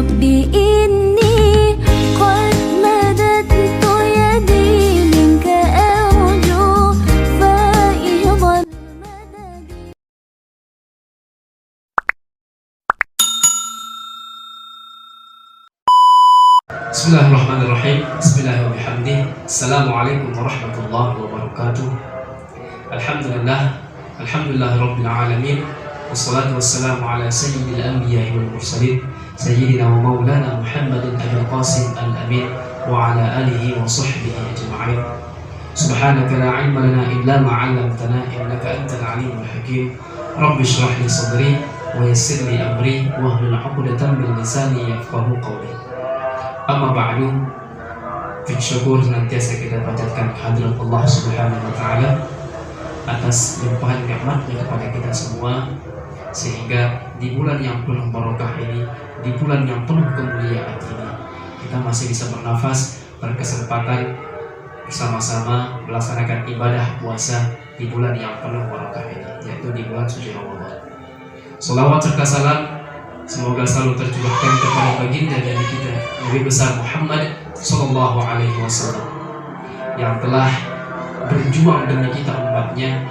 ربي إني قد مددت يدي منك أرجو فائض المدد. Bismillahirrahmanirrahim. Bismillahirrahmanirrahim. Assalamualaikum warahmatullahi wabarakatuh. Alhamdulillah rabbil alamin. Wassalatu wassalamu ala sayyidil anbiya'i wal mursalin sayyidina wa maulana Muhammadin Abil Qasim al-Amin wa ala alihi wa sahbihi ajma'in. Subhanaka la ilma lana illa ma 'allamtana innaka antal alimul hakim. Rabbi shrah li sadri wa yassir li amri wahlul 'uqdatam min lisani yafqahu qawli. Amma ba'du, syukur senantiasa kita panjatkan kehadirat Allah Subhanahu wa taala atas limpahan nikmatnya kepada kita semua, sehingga di bulan yang penuh barokah ini, di bulan yang penuh kemuliaan ini, kita masih bisa bernafas, berkesempatan bersama-sama melaksanakan ibadah puasa di bulan yang penuh barokah ini, yaitu di bulan suci Ramadan. Shalawat serta salam semoga selalu tercurahkan kepada baginda dari kita Nabi besar Muhammad Sallallahu Alaihi Wasallam yang telah berjuang demi kita umatnya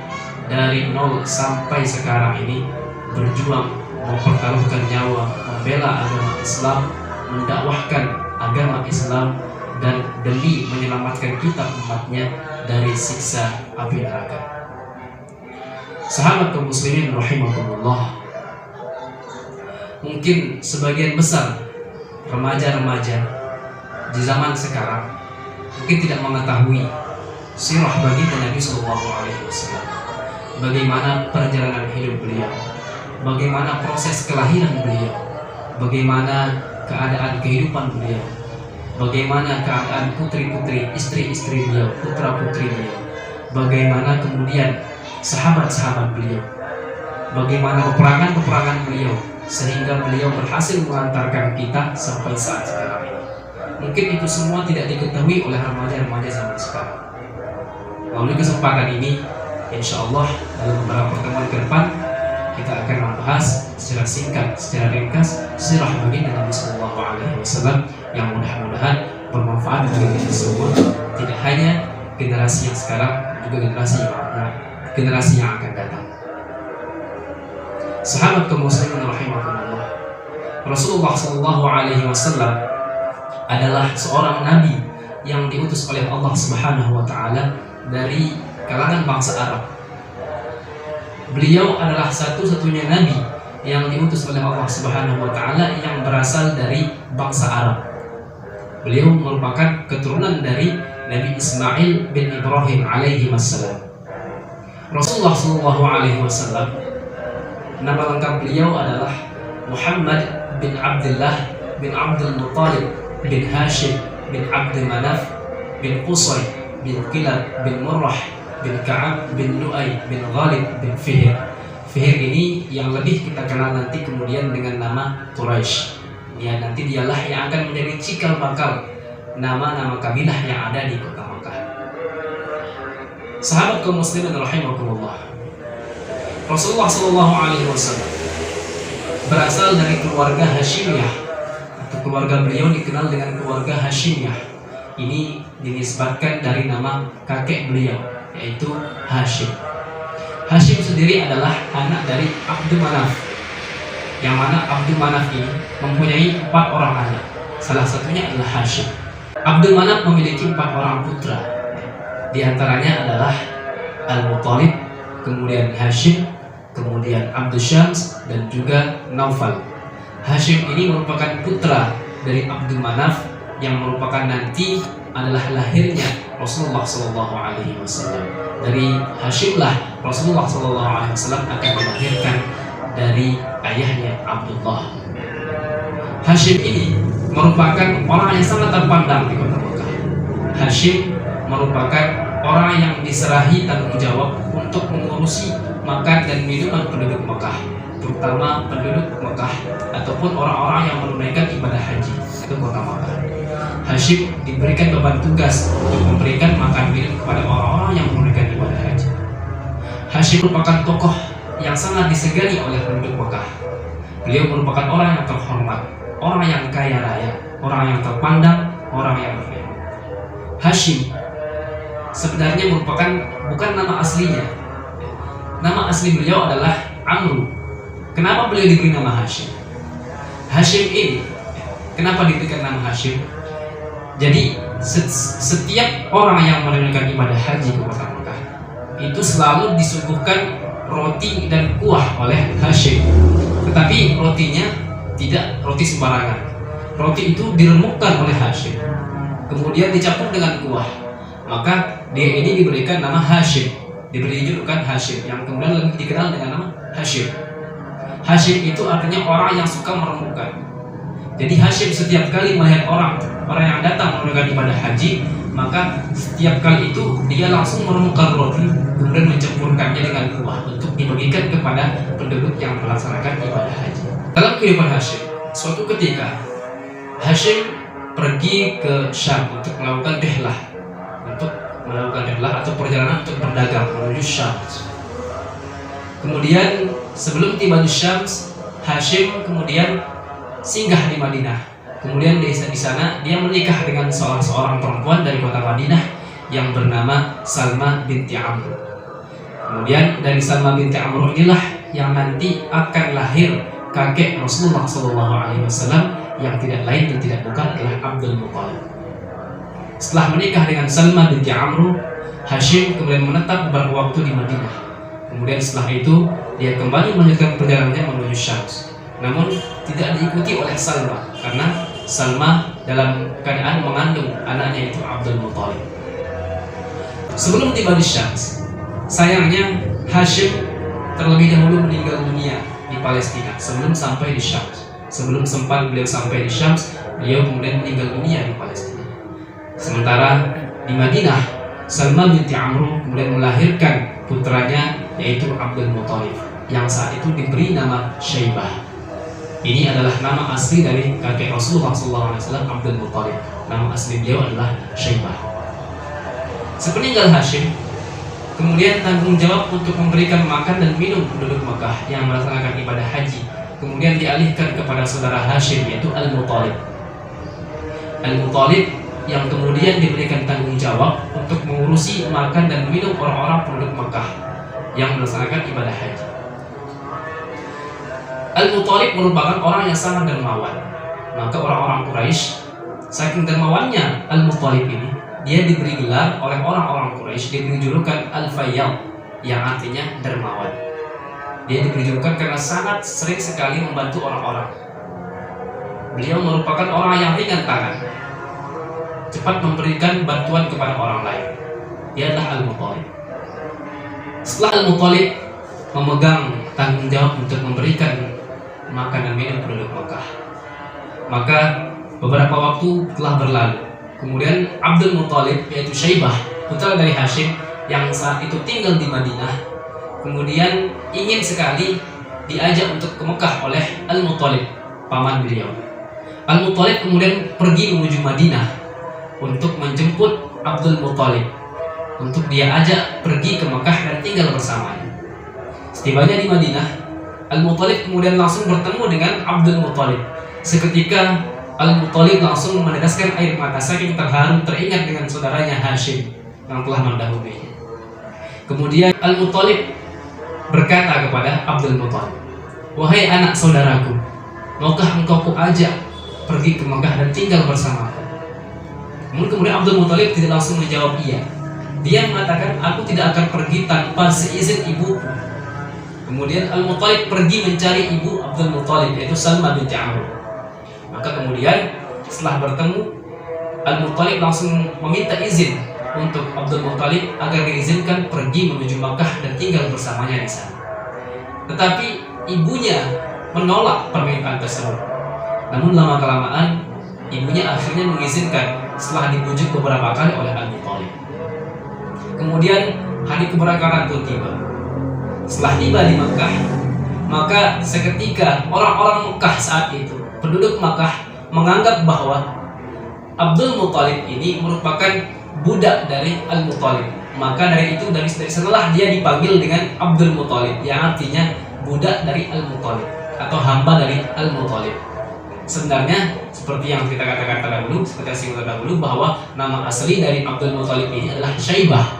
dari nol sampai sekarang ini, berjuang mempertaruhkan nyawa, membela agama Islam, mendakwahkan agama Islam, dan demi menyelamatkan kita umatnya dari siksa api neraka. Sahabat kaum muslimin rahimakumullah, mungkin sebagian besar remaja-remaja di zaman sekarang mungkin tidak mengetahui sirah baginda Nabi Sallallahu Alaihi Wasallam, bagaimana perjalanan hidup beliau, bagaimana proses kelahiran beliau, bagaimana keadaan kehidupan beliau, bagaimana keadaan putri-putri, istri-istri beliau, putra-putri beliau, bagaimana kemudian sahabat-sahabat beliau, bagaimana peperangan-peperangan beliau, sehingga beliau berhasil mengantarkan kita sampai saat sekarang ini. Mungkin itu semua tidak diketahui oleh remaja-remaja zaman sekarang. Melalui kesempatan ini, insya Allah dalam beberapa pertemuan ke depan, kita akan membahas secara singkat, secara ringkas sirah baginda Nabi Sallallahu Alaihi Wasallam yang mudah-mudahan bermanfaat bagi kita semua, tidak hanya generasi yang sekarang, juga generasi yang akan datang. Sahabat kaum muslimin rahimakumullah, Rasulullah Sallallahu Alaihi Wasallam adalah seorang nabi yang diutus oleh Allah Subhanahu Wa Taala dari kalangan bangsa Arab. Beliau adalah satu-satunya nabi yang diutus oleh Allah Subhanahu Wa Taala yang berasal dari bangsa Arab. Beliau merupakan keturunan dari Nabi Ismail bin Ibrahim alaihi wassalam. Rasulullah Sallallahu Alaihi Wasallam, nama lengkap beliau adalah Muhammad bin Abdullah bin Abdul Muttalib bin Hashim bin Abdul Manaf bin Qusay bin Kilab bin Murrah bin Ka'ab bin Lu'ay bin Ghalib bin Fihr. Fihr ini yang lebih kita kenal nanti kemudian dengan nama Quraisy. Ya, nanti dialah yang akan menjadi cikal bakal nama-nama kabilah yang ada di kota Makkah. Sahabat kaum muslimin rahimakumullah, Rasulullah Sallallahu Alaihi Wasallam berasal dari keluarga Hashimiyah, atau keluarga beliau dikenal dengan keluarga Hashimiyah. Ini dinisbatkan dari nama kakek beliau, yaitu Hashim. Hashim sendiri adalah anak dari Abdul Manaf, yang mana Abdul Manaf ini mempunyai 4 orang anak. Salah satunya adalah Hashim. Abdul Manaf memiliki 4 orang putra. Di antaranya adalah Al-Muttalib, kemudian Hashim, kemudian Abdul Syams, dan juga Naufal. Hashim ini merupakan putra dari Abdul Manaf yang merupakan nanti adalah lahirnya Rasulullah Sallallahu Alaihi Wasallam. Dari Hashimlah Rasulullah Sallallahu Alaihi Wasallam akan dilahirkan dari ayahnya Abdullah. Hashim ini merupakan orang yang sangat terpandang di kota Makkah. Hashim merupakan orang yang diserahi tanggung jawab untuk mengurusi makan dan minuman penduduk Makkah, terutama penduduk Makkah ataupun orang-orang yang menunaikan ibadah haji ke kota Makkah. Hashim diberikan beban tugas untuk memberikan makan minum kepada orang-orang yang menunaikan ibadah haji. Hashim merupakan tokoh yang sangat disegani oleh penduduk Makkah. Beliau merupakan orang yang terhormat, orang yang kaya raya, orang yang terpandang, orang yang berfirman. Hashim sebenarnya merupakan bukan nama aslinya. Nama asli beliau adalah Amru. Kenapa beliau diberi nama Hashim? Hashim ini kenapa diberikan nama Hashim? Jadi setiap orang yang menunaikan ibadah haji ke kota Mekah itu selalu disuguhkan roti dan kuah oleh Hashim. Tetapi rotinya tidak roti sembarangan. Roti itu diremukkan oleh Hashim, kemudian dicampur dengan kuah. Maka dia ini diberikan nama Hashim, diberi julukan Hashim, yang kemudian lebih dikenal dengan nama Hashim. Hashim itu artinya orang yang suka meremukkan. Jadi Hashim setiap kali melihat orang yang datang menunaikan ibadah haji, maka setiap kali itu dia langsung meremukkan roti, kemudian mencampurkannya dengan kuah untuk dibagikan kepada penduduk yang melaksanakan ibadah haji. Dalam kehidupan Hashim, suatu ketika Hashim pergi ke Syam untuk melakukan rihlah, atau perjalanan untuk berdagang menuju Syam. Kemudian sebelum tiba di Syam, Hashim kemudian singgah di Madinah. Kemudian di sana dia menikah dengan seorang perempuan dari kota Madinah yang bernama Salma binti Amr. Kemudian dari Salma binti Amr inilah yang nanti akan lahir kakek Rasulullah SAW yang tidak lain dan tidak bukan adalah Abdul Muthalib. Setelah menikah dengan Salma binti Amr, Hashim kemudian menetap beberapa waktu di Madinah. Kemudian setelah itu dia kembali melanjutkan perjalanannya menuju Syam. Namun tidak diikuti oleh Salma karena Salma dalam keadaan mengandung anaknya itu Abdul Muthalib. Sebelum tiba di Syam, sayangnya Hashim terlebih dahulu meninggal dunia di Palestina sebelum sampai di Syam. Sebelum sempat beliau sampai di Syam, beliau kemudian meninggal dunia di Palestina. Sementara di Madinah, Salma binti Amr kemudian melahirkan putranya yaitu Abdul Muthalib yang saat itu diberi nama Syaibah. Ini adalah nama asli dari kakek Rasulullah SAW, Abdul Muthalib. Nama asli beliau adalah Syaibah. Sepeninggal Hashim, kemudian tanggung jawab untuk memberikan makan dan minum penduduk Mekah yang melaksanakan ibadah haji kemudian dialihkan kepada saudara Hashim yaitu Al-Muthalib. Al-Muthalib yang kemudian diberikan tanggung jawab untuk mengurusi makan dan minum orang-orang penduduk Mekah yang melaksanakan ibadah haji. Al-Muthalib merupakan orang yang sangat dermawan. Maka orang-orang Quraisy, saking dermawannya Al-Muthalib ini, dia diberi gelar oleh orang-orang Quraisy, diberi julukan Al-Fayyad yang artinya dermawan. Dia diberi julukan karena sangat sering sekali membantu orang-orang. Beliau merupakan orang yang ringan tangan, cepat memberikan bantuan kepada orang lain. Dia adalah Al-Muthalib. Setelah Al-Muthalib memegang tanggung jawab untuk memberikan makan dan minum penduduk Mekah, maka beberapa waktu telah berlalu. Kemudian Abdul Muthalib yaitu Syaibah, putra dari Hashim yang saat itu tinggal di Madinah, kemudian ingin sekali diajak untuk ke Mekah oleh Al-Muthalib, paman beliau. Al-Muthalib kemudian pergi menuju Madinah untuk menjemput Abdul Muthalib, untuk dia ajak pergi ke Mekah dan tinggal bersamanya. Setibanya di Madinah, Al-Muthalib kemudian langsung bertemu dengan Abdul Muthalib. Seketika Al-Muthalib langsung meneteskan air mata saking terharu teringat dengan saudaranya Hashim yang telah mendahulunya. Kemudian Al-Muthalib berkata kepada Abdul Muthalib, "Wahai anak saudaraku, maukah engkau kuajak pergi ke Mekah dan tinggal bersamaku?" Kemudian Abdul Muthalib tidak langsung menjawab iya. Dia mengatakan, "Aku tidak akan pergi tanpa seizin ibuku." Kemudian Al-Muthalib pergi mencari ibu Abdul Muthalib yaitu Salma binti Amr. Maka kemudian setelah bertemu, Al-Muthalib langsung meminta izin untuk Abdul Muthalib agar diizinkan pergi menuju Makkah dan tinggal bersamanya di sana. Tetapi ibunya menolak permintaan tersebut. Namun lama-kelamaan ibunya akhirnya mengizinkan setelah dibujuk beberapa kali oleh Al-Muthalib. Kemudian hari keberangkatan pun tiba. Setelah tiba di Makkah, maka seketika orang-orang Makkah saat itu, penduduk Makkah menganggap bahwa Abdul Muthalib ini merupakan budak dari Al-Muthalib. Maka dari itu dari setelah dia dipanggil dengan Abdul Muthalib yang artinya budak dari Al-Muthalib atau hamba dari Al-Muthalib. sebenarnya seperti yang kita katakan terdahulu, seperti yang singgung terdahulu, bahwa nama asli dari Abdul Muthalib ini adalah Syaibah.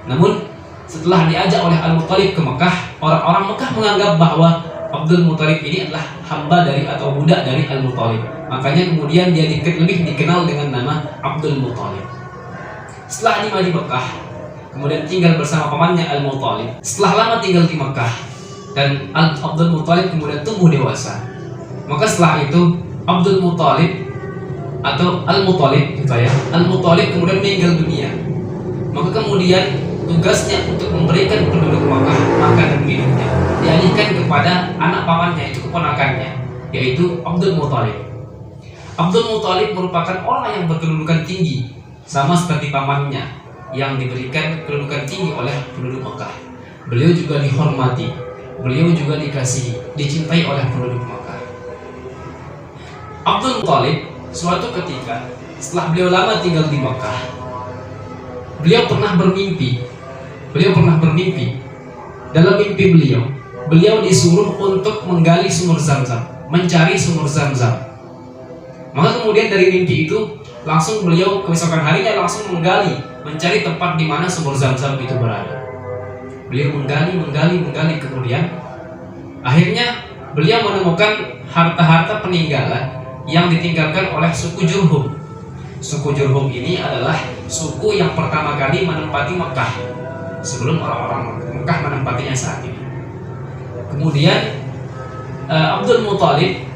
Namun setelah diajak oleh Al-Muthalib ke Mekah, orang-orang Mekah menganggap bahwa Abdul Muthalib ini adalah hamba dari atau budak dari Al-Muthalib. Makanya kemudian dia lebih dikenal dengan nama Abdul Muthalib. Setelah di Mekah, kemudian tinggal bersama pamannya Al-Muthalib. Setelah lama tinggal di Mekah, dan Abdul Muthalib kemudian tumbuh dewasa. Maka setelah itu Abdul Muthalib atau Al-Muthalib gitu ya, Al-Muthalib kemudian meninggal dunia. Maka kemudian tugasnya untuk memberikan penduduk Makkah makan dan minumnya dialihkan kepada anak pamannya, itu keponakannya, yaitu Abdul Muthalib. Abdul Muthalib merupakan orang yang berkedudukan tinggi, sama seperti pamannya yang diberikan kedudukan tinggi oleh penduduk Makkah. Beliau juga dihormati, beliau juga dikasihi, dicintai oleh penduduk Makkah. Abdul Muthalib suatu ketika setelah beliau lama tinggal di Makkah, beliau pernah bermimpi. Dalam mimpi beliau disuruh untuk menggali sumur Zam-Zam, mencari sumur Zam-Zam. Maka kemudian dari mimpi itu langsung beliau keesokan harinya langsung mencari tempat di mana sumur Zam-Zam itu berada. Beliau menggali, kemudian akhirnya beliau menemukan harta-harta peninggalan yang ditinggalkan oleh suku Jurhum. Suku Jurhum ini adalah suku yang pertama kali menempati Mekah sebelum orang-orang Mekah menempatinya saat ini. Kemudian Abdul Muthalib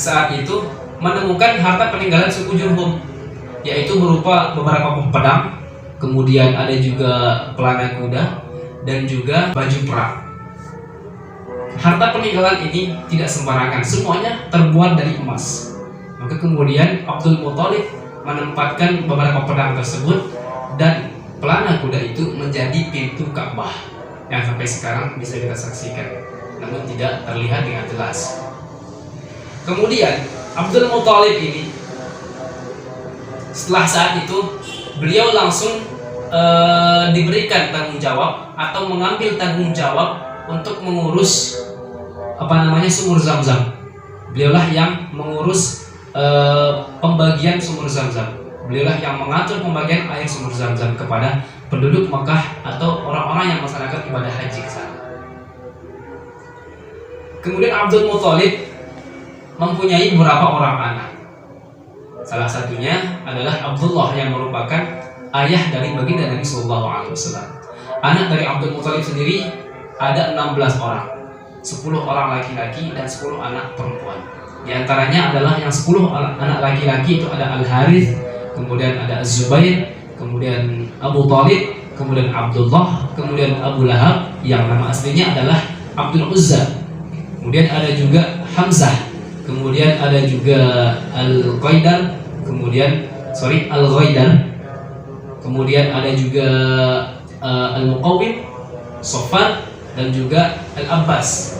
saat itu menemukan harta peninggalan suku Jurhum, yaitu berupa beberapa pedang, kemudian ada juga pelana kuda dan juga baju perang. Harta peninggalan ini tidak sembarangan, semuanya terbuat dari emas. Maka kemudian Abdul Muthalib menempatkan beberapa pedang tersebut dan pelana kuda itu menjadi pintu Ka'bah yang sampai sekarang bisa kita saksikan, namun tidak terlihat dengan jelas. Kemudian Abdul Muthalib ini setelah saat itu beliau langsung diberikan tanggung jawab atau mengambil tanggung jawab untuk mengurus sumur Zam-Zam. Beliaulah yang mengurus pembagian sumur Zam-Zam. Beliaulah yang mengatur pembagian air sumur Zam-Zam kepada penduduk Makkah atau orang-orang yang melaksanakan ibadah haji ke sana. Kemudian Abdul Muthalib mempunyai beberapa orang anak. Salah satunya adalah Abdullah yang merupakan ayah dari baginda Nabi Sallallahu Alaihi Wasallam. Anak dari Abdul Muthalib sendiri ada 16 orang, 10 orang laki-laki dan 10 anak perempuan. Di antaranya adalah yang 10 anak laki-laki itu ada Al-Harith, kemudian ada Az-Zubair, kemudian Abu Thalib, kemudian Abdullah, kemudian Abu Lahab yang nama aslinya adalah Abdul Uzza. Kemudian ada juga Hamzah, kemudian ada juga Al-Ghaidar, kemudian ada juga Al-Muqawwim, Sofar, dan juga Al-Abbas.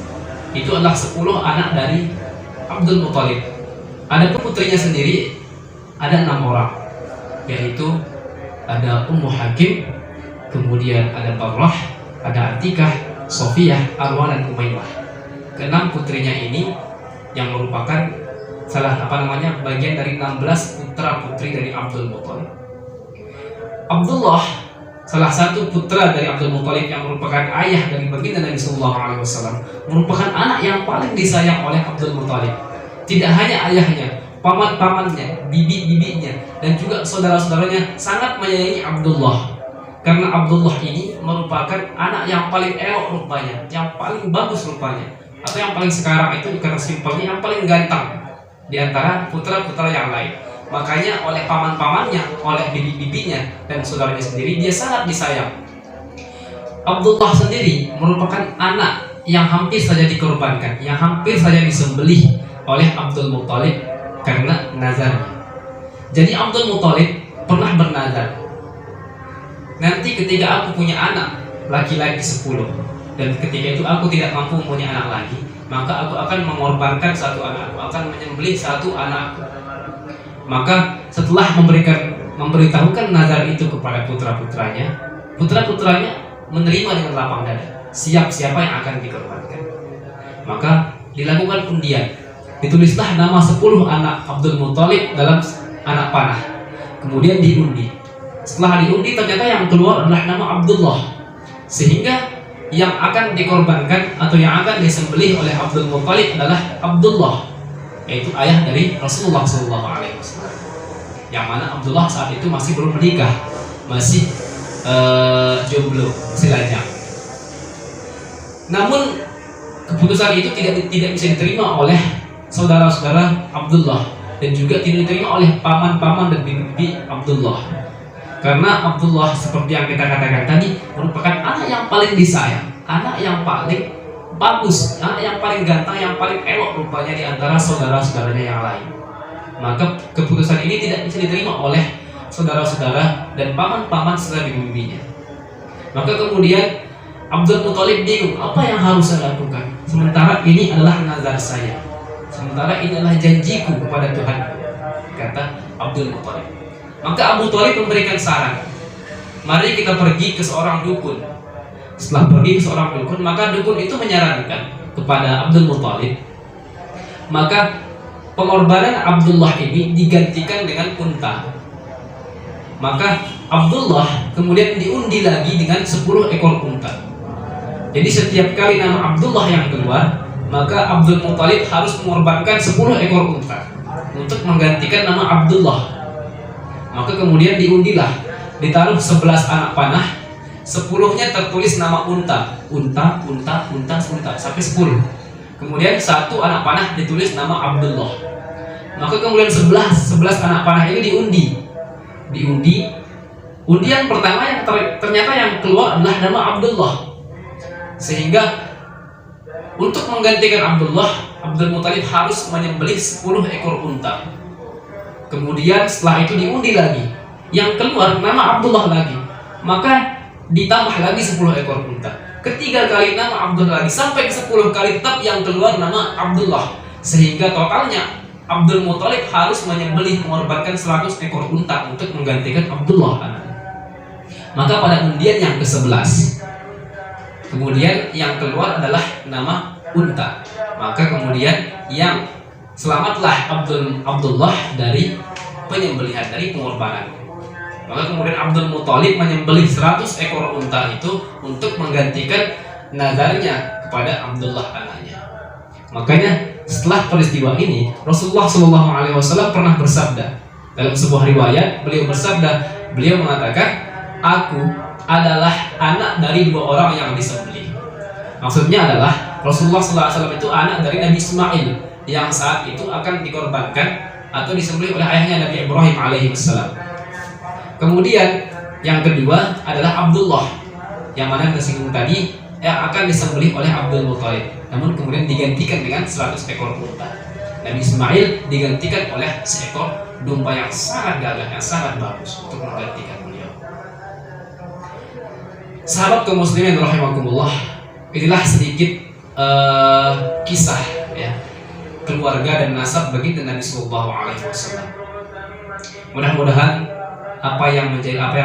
Itu adalah 10 anak dari Abdul Muthalib. Ada putrinya sendiri ada 6 orang, yaitu ada Ummu Hakim, kemudian ada Barrah, ada Atikah, Sofiyah, Arwa, dan Umaymah. Keenam putrinya ini yang merupakan bagian dari 16 putra putri dari Abdul Muthalib. Abdullah, salah satu putra dari Abdul Muthalib yang merupakan ayah dari baginda Nabi Sallallahu Alaihi Wasallam, merupakan anak yang paling disayang oleh Abdul Muthalib. Tidak hanya ayahnya, paman-pamannya, bibi-bibinya, dan juga saudara-saudaranya sangat menyayangi Abdullah. Karena Abdullah ini merupakan anak yang paling elok rupanya, yang paling bagus rupanya, atau yang paling sekarang itu karena simpelnya yang paling ganteng di antara putra-putra yang lain. Makanya oleh paman-pamannya, oleh bibi-bibinya dan saudaranya sendiri dia sangat disayang. Abdullah sendiri merupakan anak yang hampir saja dikorbankan, yang hampir saja disembelih oleh Abdul Muthalib karena nazarnya. Jadi Abdul Muthalib pernah bernazar, nanti ketika aku punya anak laki-laki 10 dan ketika itu aku tidak mampu punya anak lagi, maka aku akan mengorbankan satu anak, aku akan menyembelih satu anakku. Maka setelah memberitahukan nazar itu kepada putra-putranya menerima dengan lapang dada, siap siapa yang akan dikorbankan. Maka dilakukan undian. ditulislah nama 10 anak Abdul Muthalib dalam anak panah. Kemudian diundi. Setelah diundi ternyata yang keluar adalah nama Abdullah. Sehingga yang akan dikorbankan atau yang akan disembelih oleh Abdul Muthalib adalah Abdullah, yaitu ayah dari Rasulullah SAW. Yang mana Abdullah saat itu masih belum menikah, masih jomblo, masih lajang. Namun keputusan itu tidak bisa diterima oleh saudara-saudara Abdullah dan juga tidak diterima oleh paman-paman dan bibi Abdullah. Karena Abdullah seperti yang kita katakan tadi merupakan anak yang paling disayang, anak yang paling bagus, anak yang paling ganteng, yang paling elok rupanya di antara saudara-saudaranya yang lain. Maka keputusan ini tidak bisa diterima oleh saudara-saudara dan paman-paman serta bibinya. Maka kemudian Abdul Muthalib bingung, apa yang harus saya lakukan? Sementara ini adalah nazar saya, sementara ini adalah janjiku kepada Tuhan, kata Abdul Muthalib. Maka Abu Thalib memberikan saran, mari kita pergi ke seorang dukun. Setelah pergi ke seorang dukun, maka dukun itu menyarankan kepada Abdul Muthalib, maka pengorbanan Abdullah ini digantikan dengan unta. Maka Abdullah kemudian diundi lagi dengan 10 ekor unta. Jadi setiap kali nama Abdullah yang keluar, maka Abdul Muthalib harus mengorbankan 10 ekor unta untuk menggantikan nama Abdullah. Maka kemudian diundilah, ditaruh 11 anak panah, 10-nya tertulis nama unta sampai 10. Kemudian 1 anak panah ditulis nama Abdullah. Maka kemudian 11 anak panah ini diundi. Undian pertama yang ternyata yang keluar adalah nama Abdullah. Sehingga untuk menggantikan Abdullah, Abdul Muthalib harus menyembelih 10 ekor unta. Kemudian setelah itu diundi lagi, yang keluar nama Abdullah lagi. Maka ditambah lagi 10 ekor unta. Ketiga kali nama Abdullah lagi, sampai 10 kali tetap yang keluar nama Abdullah. Sehingga totalnya Abdul Muthalib harus menyembelih, mengorbankan 100 ekor unta untuk menggantikan Abdullah anaknya. Maka pada undian yang ke-11, kemudian yang keluar adalah nama unta. Maka kemudian yang selamatlah Abdullah dari penyembelihan, dari pengorbanan. Maka kemudian Abdul Muthalib menyembelih 100 ekor unta itu untuk menggantikan nazarnya kepada Abdullah anaknya. Makanya setelah peristiwa ini, Rasulullah SAW pernah bersabda dalam sebuah riwayat, beliau mengatakan, aku adalah anak dari 2 orang yang disembelih. Maksudnya adalah Rasulullah SAW itu anak dari Nabi Ismail yang saat itu akan dikorbankan atau disembelih oleh ayahnya Nabi Ibrahim alaihissalam. Kemudian yang kedua adalah Abdullah, yang mana kita singgung tadi, yang akan disembelih oleh Abdul Muthalib. Namun kemudian digantikan dengan 100 ekor unta. Nabi Ismail digantikan oleh seekor domba yang sangat gagah, yang sangat bagus untuk menggantikan beliau. Sahabat kaum muslimin rahimakumullah, inilah sedikit kisah ya, keluarga dan nasab baginda Nabi Sallallahu Alaihi Wasallam. Mudah-mudahan apa yang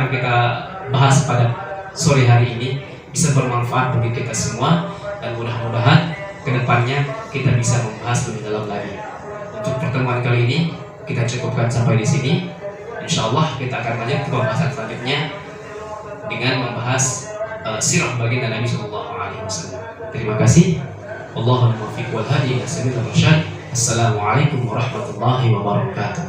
kita bahas pada sore hari ini bisa bermanfaat bagi kita semua, dan mudah-mudahan kedepannya kita bisa membahas lebih dalam lagi. Untuk pertemuan kali ini kita cukupkan sampai di sini. Insyaallah kita akan lanjut ke pembahasan selanjutnya dengan membahas sirah baginda Nabi Sallallahu Alaihi Wasallam. Terima kasih. Wallahul muwaffiq wal hadi ila sabilir rasyad. Assalamualaikum warahmatullahi wabarakatuh.